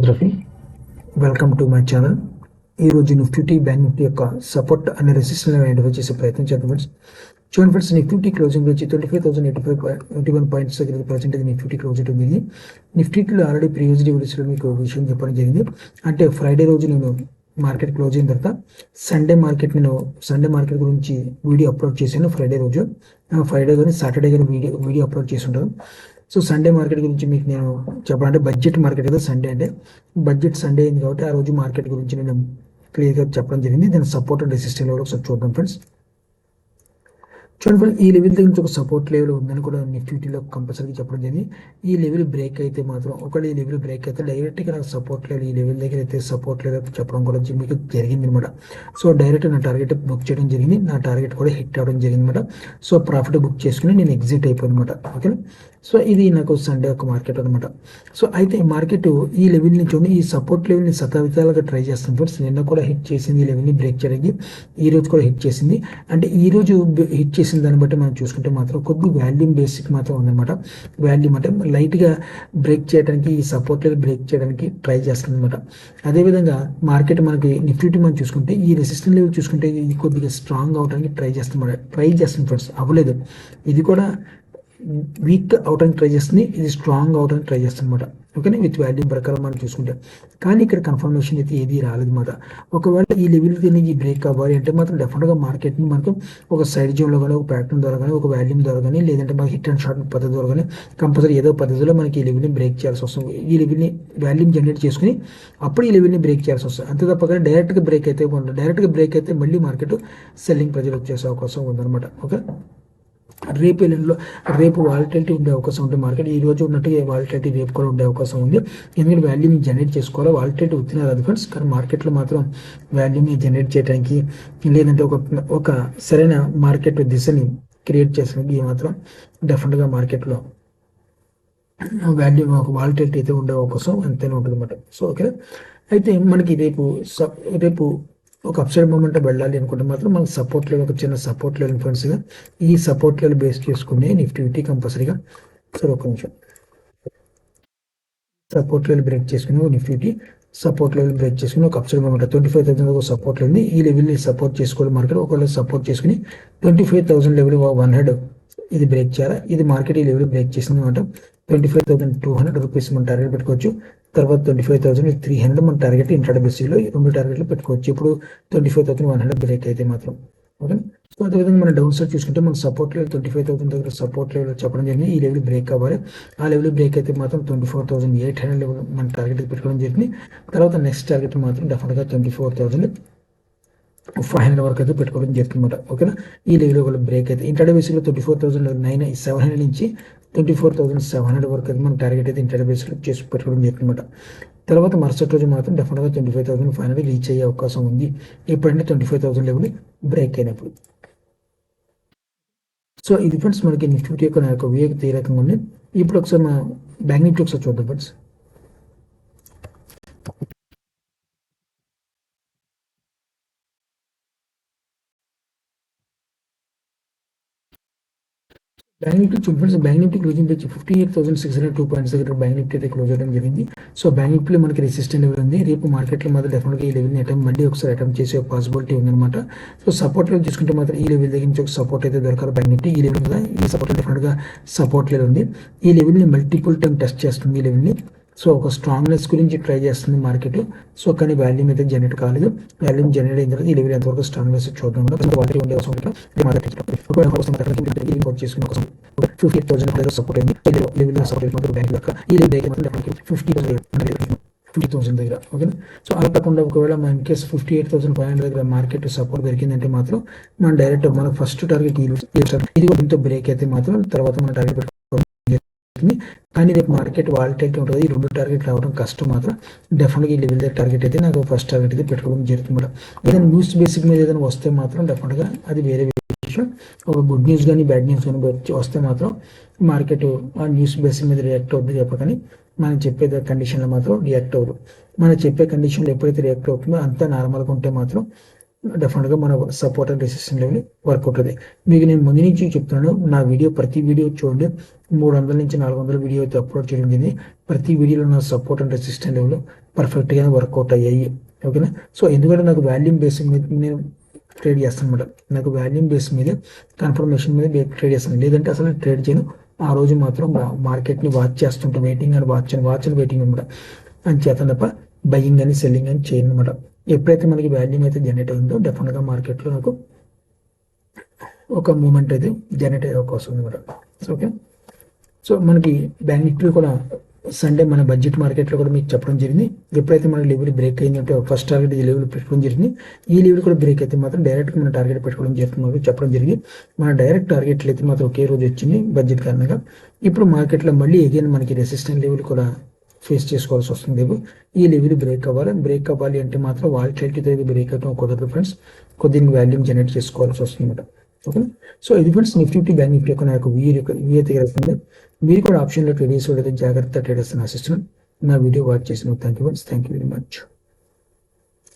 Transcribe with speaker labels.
Speaker 1: Rafi, welcome to my channel. ఈరోజు Nifty bank Nifty యొక్క support అనే రెసిస్టెన్స్ ఐడెంటిఫై చేసే ప్రయత్నం చేద్దాం ఫ్రెండ్స్. చూడండి ఫ్రెండ్స్, నిఫ్టీ క్లోజింగ్ వచ్చి 25,081 పాయింట్స్ దగ్గర ప్రజెంట్ నిఫ్టీ క్లోజ్ ఉంది. నిఫ్టీలో ఆల్రెడీ ప్రీవియస్ వీడియోస్లో మీకు విషయం చెప్పడం జరిగింది. అంటే ఫ్రైడే రోజు నేను మార్కెట్ క్లోజ్ అయిన తర్వాత సండే మార్కెట్ గురించి వీడియో అప్లోడ్ చేశాను. ఫ్రైడే కానీ సాటర్డే కానీ వీడియో అప్లోడ్ చేసి ఉంటాను. సో సండే మార్కెట్ గురించి మీకు నేను చెప్పాలంటే బడ్జెట్ మార్కెట్ కదా సండే, అంటే బడ్జెట్ సండే అయింది కాబట్టి ఆ రోజు మార్కెట్ గురించి నేను క్లియర్గా చెప్పడం జరిగింది. దాని సపోర్ట్ అండ్ రెసిస్టెన్స్ లెవెల్ ఒకసారి చూద్దాం ఫ్రెండ్స్. చూడండి ఫ్రెండ్స్, ఈ లెవెల్ దగ్గర నుంచి ఒక సపోర్ట్ లెవెల్ ఉందని కూడా నిఫ్టీలో కంపల్సరీగా చెప్పడం జరిగింది. ఈ లెవెల్ బ్రేక్ అయితే మాత్రం ఈ లెవెల్ బ్రేక్ అయితే డైరెక్ట్గా నాకు సపోర్ట్ లెవెల్ ఈ లెవెల్ దగ్గర అయితే సపోర్ట్ లెవెల్ చెప్పడం కూడా మీకు జరిగింది అనమాట. సో డైరెక్ట్ నా టార్గెట్ బుక్ చేయడం జరిగింది. నా టార్గెట్ కూడా హిట్ అవ్వడం జరిగింది అనమాట. సో ప్రాఫిట్ బుక్ చేసుకుని నేను ఎగ్జిట్ అయిపోయాను అనమాట. ఓకేనా. సో ఇది నాకు సండే ఒక మార్కెట్ అనమాట. సో అయితే మార్కెట్ ఈ లెవెల్ని చూడండి, ఈ సపోర్ట్ లెవెల్ని సతవిధాలుగా ట్రై చేస్తాను ఫ్రెండ్స్. నిన్న కూడా హిట్ చేసింది, ఈ లెవెల్ని బ్రేక్ చేయడానికి. ఈ రోజు కూడా హిట్ చేసింది. అంటే ఈ రోజు హిట్ చేసిన దాన్ని బట్టి మనం చూసుకుంటే మాత్రం కొద్ది వాల్యూమ్ బేసిక్ మాత్రం ఉందన్నమాట. వాల్యూమ్ అంటే లైట్గా బ్రేక్ చేయడానికి, ఈ సపోర్ట్ లెవెల్ బ్రేక్ చేయడానికి ట్రై చేస్తుంది అనమాట. అదేవిధంగా మార్కెట్ మనకి నిఫ్టీ మనం చూసుకుంటే ఈ రెసిస్టెన్స్ లెవెల్ చూసుకుంటే ఇది కొద్దిగా స్ట్రాంగ్ అవడానికి ట్రై చేస్తుంది ఫ్రెండ్స్. అవ్వలేదు. ఇది కూడా వీక్ అవడానికి ట్రై చేస్తుంది, ఇది స్ట్రాంగ్ అవడానికి ట్రై చేస్తుంది అనమాట. ఓకేనా. విత్ వాల్యూ ప్రకారం మనం చూసుకుంటే కానీ ఇక్కడ కన్ఫర్మేషన్ అయితే ఏది రాలేదన్నమాట. ఒకవేళ ఈ లెవెల్ దీనికి బ్రేక్ అవ్వాలి అంటే మాత్రం డెఫినెట్గా మార్కెట్ని మనకు ఒక సైడ్ జోన్లో కానీ, ఒక ప్యాటర్న్ ద్వారా కానీ, ఒక వాల్యూమ్ ద్వారా కానీ, లేదంటే మనకి హిట్ అండ్ షార్ట్ పద్ధతి ద్వారా కానీ కంపల్సరీ ఏదో పద్ధతిలో మనకి ఈ లెవెల్ని బ్రేక్ చేయాల్సి వస్తుంది. ఈ లెవెల్ని వాల్యూమ్ జనరేట్ చేసుకుని అప్పుడు ఈ లెవెల్ని బ్రేక్ చేయాల్సి వస్తుంది. అంతే తప్ప కానీ డైరెక్ట్గా బ్రేక్ అయితే మళ్ళీ మార్కెట్ సెల్లింగ్ ప్రెజర్ వచ్చేసే అవకాశం ఉందన్నమాట. ఓకే. రేపు వాలిటిలిటీ ఉండే అవకాశం ఉంటుంది. మార్కెట్ ఈ రోజు ఉన్నట్టుగా వాలిటిలిటీ రేపు కూడా ఉండే అవకాశం ఉంది. ఎందుకంటే వాల్యూని జనరేట్ చేసుకోవాలి. వాలిటిలిటీ ఉత్తిన రాదు ఫ్రెండ్స్, కానీ మార్కెట్లో మాత్రం వాల్యూని జనరేట్ చేయడానికి లేదంటే ఒక సరైన మార్కెట్ దిశని క్రియేట్ చేసడానికి మాత్రం డెఫినెట్గా మార్కెట్లో వాల్యూమ్ ఒక వాలిటిలిటీ అయితే ఉండే అవకాశం ఎంతైనా ఉంటుంది అన్నమాట. So okay. అయితే మనకి రేపు ఒక అప్సైడ్ మూమెంట్ వెళ్ళాలి అనుకుంటే మాత్రం మనకు సపోర్ట్ లెవెల్, ఒక చిన్న సపోర్ట్ లెవెల్ ఫ్రెండ్స్గా ఈ సపోర్ట్ లెవెల్ బేస్ చేసుకునే నిఫ్టీ కంపల్సరీగా సరే ఒక నిమిషం సపోర్ట్ లెవెల్ బ్రేక్ చేసుకుని ఒక అప్సైడ్ మూమెంట్ 25,000 ఒక సపోర్ట్ లెవెల్, ఈ లెవెల్ని సపోర్ట్ చేసుకోవాలి మార్కెట్. ఒకవేళ సపోర్ట్ చేసుకుని 25,000 లెవెల్ 100 ఇది బ్రేక్ చేయాలి. ఇది మార్కెట్ ఈ లెవెల్ బ్రేక్ చేసింది అనమాట. 25,200 రూపీస్ మనం టార్గెట్ పెట్టుకోవచ్చు. తర్వాత 25,300 మన టార్గెట్ ఇంట్రాడే బేసిస్లో 2 టార్గెట్లు పెట్టుకోవచ్చు. ఇప్పుడు 25,100 బ్రేక్ అయితే మాత్రం. ఓకే. సో అదేవిధంగా మన డౌన్ సైడ్ చూసుకుంటే మన సపోర్ట్ లెవెల్ 25,000 దగ్గర సపోర్ట్ లెవెల్ చెప్పడం జరిగింది. ఈ లెవెల్ బ్రేక్ అవ్వాలి. ఆ లెవెల్ బ్రేక్ అయితే మాత్రం 24,800 లెవెల్ మన టార్గెట్ పెట్టుకోవడం జరిగింది. తర్వాత నెక్స్ట్ టార్గెట్ మాత్రం డెఫినెట్గా 24,500 వరకు అయితే పెట్టుకోవడం జరుగుతుంది అనమాట. ఓకేనా. ఈ లెవెల్ ఒక బ్రేక్ అయితే ఇంట్రాడే బేసిక్లో 24,700 నుంచి 24,700 వరకు అయితే మన టార్గెట్ అయితే ఇంట్రాడే బేసిక్లో చేసి పెట్టుకోవడం జరుగుతుంది అనమాట. తర్వాత మరుసటి రోజు మాత్రం డెఫినెట్గా 25,500 రీచ్ అయ్యే అవకాశం ఉంది. ఎప్పుడంటే 25,000 లెవెల్ బ్రేక్ అయినప్పుడు. సో ఇది ఫ్రెండ్స్ మనకి నిఫ్టీ యొక్క నా యొక్క వ్యూ ఏ రకంగా ఉంది. ఇప్పుడు ఒకసారి మన బ్యాంక్ నిఫ్టీ ఒకసారి చూద్దాం ఫ్రెండ్స్. బ్యాంక్ నిఫ్టీ క్లోజింగ్ వచ్చి 58,602 పాయింట్స్ దగ్గర బ్యాంక్ నిఫ్టీ అయితే క్లోజ్ అవ్వడం జరిగింది. సో బ్యాంక్ నిఫ్టీలో మనకి రెసిస్టెంట్ లెవెల్ ఉంది. రేపు మార్కెట్లో మాత్రం డెఫినెట్గా ఈ లెవెల్ని మళ్ళీ ఒకసారి అటెంప్ట్ చేసే పాసిబిలిటీ ఉందన్నమాట. సో సపోర్ట్ లెవెల్ చూసుకుంటే మాత్రం ఈ లెవెల్ దగ్గర నుంచి ఒక సపోర్ట్ అయితే దొరకాలి బ్యాంక్ నిఫ్టీ. ఈ లెవెల్ కదా, ఈ సపోర్ట్ డెఫినెట్గా సపోర్ట్ లెవెల్ ఉంది. ఈ లెవెల్ని మల్టిపుల్ టైం టెస్ట్ చేస్తుంది ఈ లెవెల్ని. సో ఒక స్ట్రాంగ్నెస్ గురించి ట్రై చేస్తుంది మార్కెట్. సో కానీ వాల్యూమ్ అయితే జనరేట్ కాలేదు. వాల్యూమ్ జనరేట్ అయిన తర్వాత ఈ లెవెల్ ఎంతవరకు స్ట్రాంగ్నెస్ చూద్దాం. వాటి ఉండే అవసరం చేసుకునే 58,000 సపోర్ట్ అయింది. లెవెల్ సపోర్ట్ మాత్రం బ్యాంక్ యొక్క ఈ లెవెల్ దగ్గర మాత్రం 50,000 దగ్గర. ఓకే. సో అలా కాకుండా ఒకవేళ మన ఇన్ కేసు 58,500 దగ్గర మార్కెట్ సపోర్ట్ దొరికిందంటే మాత్రం మనం డైరెక్ట్ మన ఫస్ట్ టార్గెట్ ఇది దీంతో బ్రేక్ అయితే మాత్రం తర్వాత మన టార్గెట్ కానీ రేపు మార్కెట్ వాలిటిలిటీ ఉంటుంది. ఈ 2 టార్గెట్ రావడం కష్టం మాత్రం. డెఫినెట్గా ఈ లెవెల్ దగ్గర టార్గెట్ అయితే నాకు ఫస్ట్ టార్గెట్ అయితే పెట్టుకోవడం జరుగుతుంది. ఏదైనా న్యూస్ బేసిక్ మీద ఏదైనా వస్తే మాత్రం డెఫినెట్గా అది వేరే విషయం. ఒక గుడ్ న్యూస్ కానీ బ్యాడ్ న్యూస్ కానీ వస్తే మాత్రం మార్కెట్ ఆ న్యూస్ బేసిక్ మీద రియాక్ట్ అవుతుంది చెప్పకని మనం చెప్పే కండిషన్లో మాత్రం రియాక్ట్ అవ్వదు. మనం చెప్పే కండిషన్లో ఎప్పుడైతే రియాక్ట్ అవుతుందో అంతా నార్మల్గా ఉంటే మాత్రం డెఫినెట్గా మన support and resistance level work అవుతుంది. మీకు నేను ముందు నుంచి చెప్తున్నాను, నా ప్రతి వీడియో చూడండి. 300 నుంచి 400 వీడియో అయితే అప్లోడ్ చేయడం జరిగింది. ప్రతి వీడియోలో నా సపోర్ట్ అండ్ రెసిస్టెన్స్ లెవెల్ పర్ఫెక్ట్గానే వర్కౌట్ అయ్యాయి. ఓకేనా. సో ఎందుకంటే నాకు వాల్యూమ్ బేస్ మీద నేను ట్రేడ్ చేస్తాను అనమాట. నాకు వాల్యూమ్ బేస్ మీద కన్ఫర్మేషన్ మీద ట్రేడ్ చేస్తాను, లేదంటే అసలు ట్రేడ్ చేయను. ఆ రోజు మాత్రం మార్కెట్ని వాచ్ చేస్తుంటాం, వెయిటింగ్ అని వాచ్ అండ్ వెయిటింగ్ అనమాట. అని చేత తప్ప బయింగ్ అని సెల్లింగ్ అని చేయను అనమాట. ఎప్పుడైతే మనకి వాల్యూమ్ అయితే జనరేట్ అయిందో డెఫినెట్గా మార్కెట్లో నాకు ఒక మూమెంట్ అయితే జనరేట్ అయ్యే అవకాశం ఉంది అనమాట. ఓకే. సో మనకి బ్యాంక్ నిఫ్టీ కూడా సండే మన బడ్జెట్ మార్కెట్లో కూడా మీకు చెప్పడం జరిగింది. ఎప్పుడైతే మన లెవెల్ బ్రేక్ అయిందంటే ఫస్ట్ టార్గెట్ ఈ లెవెల్ పెట్టుకోవడం జరిగింది. ఈ లెవెల్ కూడా బ్రేక్ అయితే మాత్రం డైరెక్ట్గా మన టార్గెట్ పెట్టుకోవడం జరుగుతుంది చెప్పడం జరిగింది. మన డైరెక్ట్ టార్గెట్లు అయితే మాత్రం ఒకే రోజు వచ్చింది బడ్జెట్ కారణంగా. ఇప్పుడు మార్కెట్లో మళ్ళీ అగైన్ మనకి రెసిస్టెంట్ లెవెల్ కూడా ఫేస్ చేసుకోవాల్సి వస్తుంది. ఈ లెవెల్ బ్రేక్ అవ్వాలి అంటే మాత్రం వాలిటిలిటీతో ఇది బ్రేక్ అవడం కుదరదు ఫ్రెండ్స్. కొద్దిగా వాల్యూమ్ జనరేట్ చేసుకోవాల్సి వస్తుంది అనమాట. ఓకే. సో ఇది ఫ్రెండ్స్ నిఫ్టీ బ్యాంక్ నిఫ్టీ యొక్క నా యొక్క వీ అయితే కలుగుతుంది. మీరు కూడా ఆప్షన్లో ట్రేడ్ చేసి జాగ్రత్త ట్రేడర్స్ ఆశిస్తున్నాను. నా వీడియో వాచ్ చేసిన థ్యాంక్ యూ వెరీ మచ్.